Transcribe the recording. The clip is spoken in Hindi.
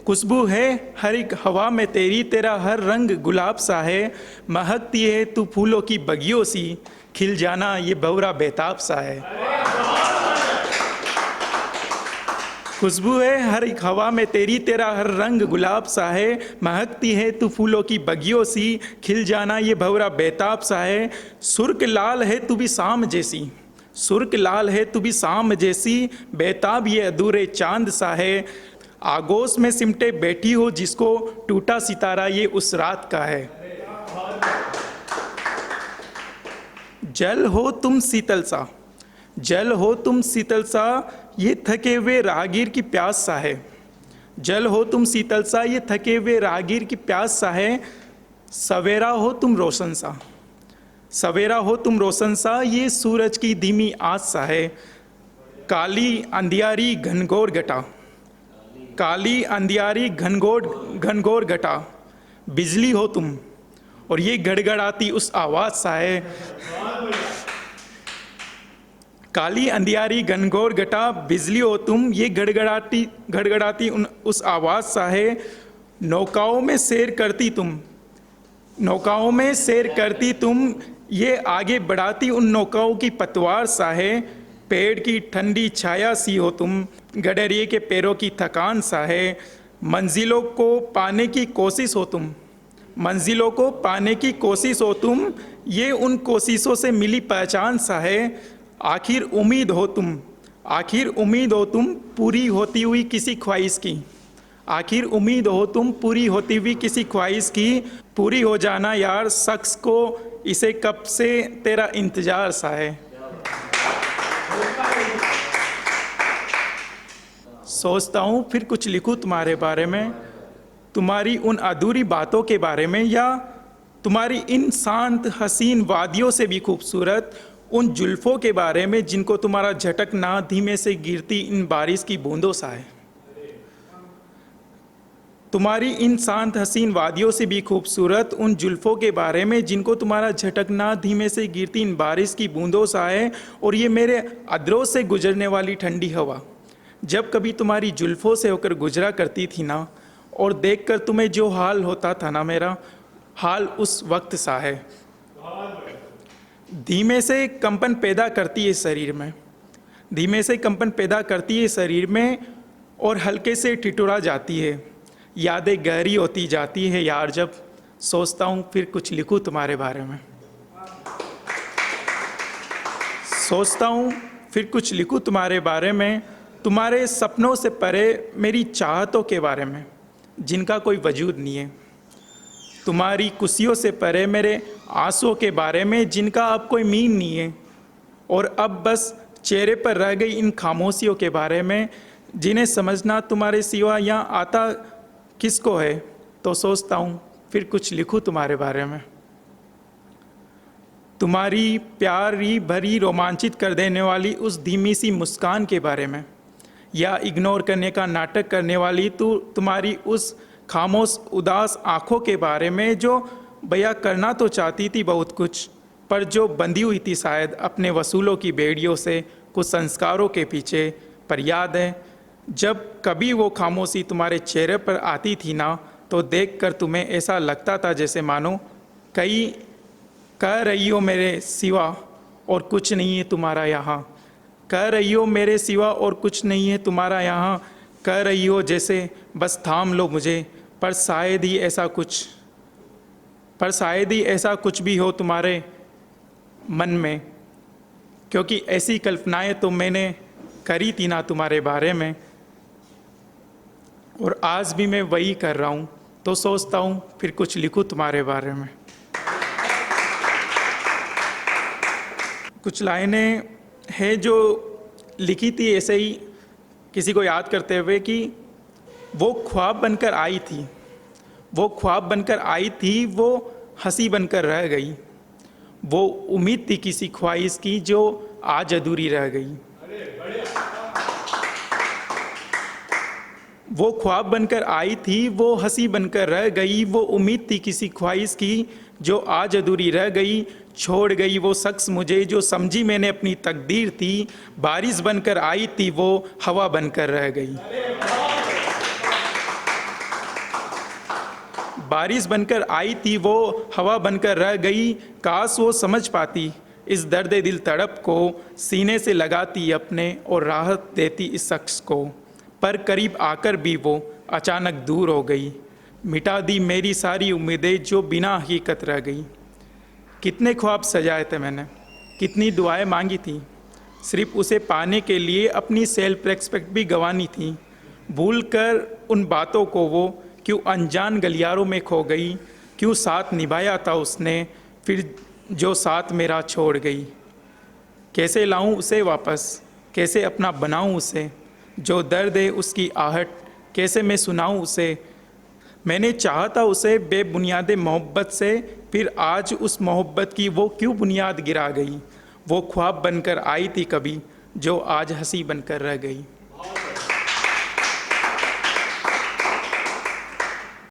खुशबू है हर एक हवा में तेरी, तेरा हर रंग गुलाब सा है। महकती है तू फूलों की बगियों सी, खिल जाना ये भंवरा बेताब सा है। खुशबू है हर एक हवा में तेरी, तेरा हर रंग गुलाब सा है। महकती है तू फूलों की बगियों सी, खिल जाना ये भंवरा बेताब सा है। सुर्ख लाल है तू भी शाम जैसी, सुर्ख लाल है तू भी शाम जैसी, बेताब ये अधूरे चांद सा है। आगोश में सिमटे बैठी हो जिसको, टूटा सितारा ये उस रात का है। जल हो तुम शीतल सा, जल हो तुम शीतल सा, ये थके हुए राहगीर की प्यास सा है। जल हो तुम शीतल सा, ये थके हुए राहगीर की प्यास सा है। सवेरा हो तुम रोशन सा, सवेरा हो तुम रोशन सा, ये सूरज की धीमी आस सा है। काली अंधियारी घनघोर घटा, काली अंधियारी घनघोर घटा, बिजली हो तुम और ये गड़गड़ाती उस आवाज़ सा है। काली अंधियारी घनघोर घटा, बिजली हो तुम, ये गड़गड़ाती उस आवाज़ सा है। नौकाओं में सैर करती तुम, नौकाओं में सैर करती तुम, ये आगे बढ़ाती उन नौकाओं की पतवार सा है। पेड़ की ठंडी छाया सी हो तुम, गडरिए के पैरों की थकान सा है। मंजिलों को पाने की कोशिश हो तुम, मंजिलों को पाने की कोशिश हो तुम, ये उन कोशिशों से मिली पहचान सा है। आखिर उम्मीद हो तुम, आखिर उम्मीद हो तुम, पूरी होती हुई किसी ख्वाहिश की। आखिर उम्मीद हो तुम, पूरी होती हुई किसी ख्वाहिश की। पूरी हो जाना यार शख्स को, इसे कब से तेरा इंतजार सा है। सोचता हूँ फिर कुछ लिखूँ तुम्हारे बारे में, तुम्हारी उन अधूरी बातों के बारे में, या तुम्हारी इन शांत हसीन वादियों से भी खूबसूरत उन जुल्फ़ों के बारे में जिनको तुम्हारा झटकना धीमे से गिरती इन बारिश की बूंदों सा है। तुम्हारी इन शांत हसीन वादियों से भी खूबसूरत उन जुल्फ़ों के बारे में जिनको तुम्हारा झटकना धीमे से गिरती इन बारिश की बूंदों सा है। और ये मेरे अधरों से गुजरने वाली ठंडी हवा जब कभी तुम्हारी जुल्फ़ों से होकर गुजरा करती थी ना, और देखकर तुम्हें जो हाल होता था ना, मेरा हाल उस वक्त सा है। धीमे से कंपन पैदा करती है शरीर में, धीमे से कंपन पैदा करती है शरीर में, और हल्के से ठिठुरा जाती है। यादें गहरी होती जाती है यार जब सोचता हूँ फिर कुछ लिखूँ तुम्हारे बारे में। सोचता हूँ फिर कुछ लिखूँ तुम्हारे बारे में, तुम्हारे सपनों से परे मेरी चाहतों के बारे में जिनका कोई वजूद नहीं है। तुम्हारी खुशियों से परे मेरे आंसुओं के बारे में जिनका अब कोई मीन नहीं है। और अब बस चेहरे पर रह गई इन खामोशियों के बारे में जिन्हें समझना तुम्हारे सिवा यहाँ आता किसको है। तो सोचता हूँ फिर कुछ लिखूँ तुम्हारे बारे में, तुम्हारी प्यारी भरी रोमांचित कर देने वाली उस धीमी सी मुस्कान के बारे में, या इग्नोर करने का नाटक करने वाली तुम्हारी उस खामोश उदास आँखों के बारे में जो बयां करना तो चाहती थी बहुत कुछ, पर जो बंधी हुई थी शायद अपने वसूलों की बेड़ियों से कुछ संस्कारों के पीछे। पर याद है जब कभी वो खामोशी तुम्हारे चेहरे पर आती थी ना, तो देखकर तुम्हें ऐसा लगता था जैसे मानो कई कह रही हो मेरे सिवा और कुछ नहीं है तुम्हारा यहाँ, कह रही हो मेरे सिवा और कुछ नहीं है तुम्हारा यहाँ, कह रही हो जैसे बस थाम लो मुझे, पर शायद ही ऐसा कुछ भी हो तुम्हारे मन में, क्योंकि ऐसी कल्पनाएं तो मैंने करी थी ना तुम्हारे बारे में, और आज भी मैं वही कर रहा हूँ। तो सोचता हूँ फिर कुछ लिखूँ तुम्हारे बारे में। कुछ लाइनें हैं जो लिखी थी ऐसे ही किसी को याद करते हुए कि वो ख्वाब बनकर आई थी, वो ख्वाब बनकर आई थी, वो हंसी बनकर रह गई, वो उम्मीद थी किसी ख्वाहिश की जो आज अधूरी रह गई। वो ख्वाब बनकर आई थी, वो हंसी बनकर रह गई, वो उम्मीद थी किसी ख्वाहिश की जो आज अधूरी रह गई। छोड़ गई वो शख्स मुझे जो समझी मैंने अपनी तकदीर थी, बारिश बनकर आई थी वो हवा बनकर रह गई। बारिश बनकर आई थी वो हवा बनकर रह गई, काश वो समझ पाती इस दर्द दिल तड़प को, सीने से लगाती अपने और राहत देती इस शख्स को। पर करीब आकर भी वो अचानक दूर हो गई, मिटा दी मेरी सारी उम्मीदें जो बिना हकीकत रह गई। कितने ख्वाब सजाए थे मैंने, कितनी दुआएं मांगी थी, सिर्फ उसे पाने के लिए अपनी सेल्फ रेस्पेक्ट भी गंवानी थी। भूल कर उन बातों को वो क्यों अनजान गलियारों में खो गई, क्यों साथ निभाया था उसने फिर जो साथ मेरा छोड़ गई। कैसे लाऊं उसे वापस, कैसे अपना बनाऊं उसे, जो दर्द है उसकी आहट कैसे मैं सुनाऊं उसे। मैंने चाहा था उसे बेबुनियाद मोहब्बत से, फिर आज उस मोहब्बत की वो क्यों बुनियाद गिरा गई। वो ख्वाब बनकर आई थी कभी, जो आज हंसी बनकर रह गई।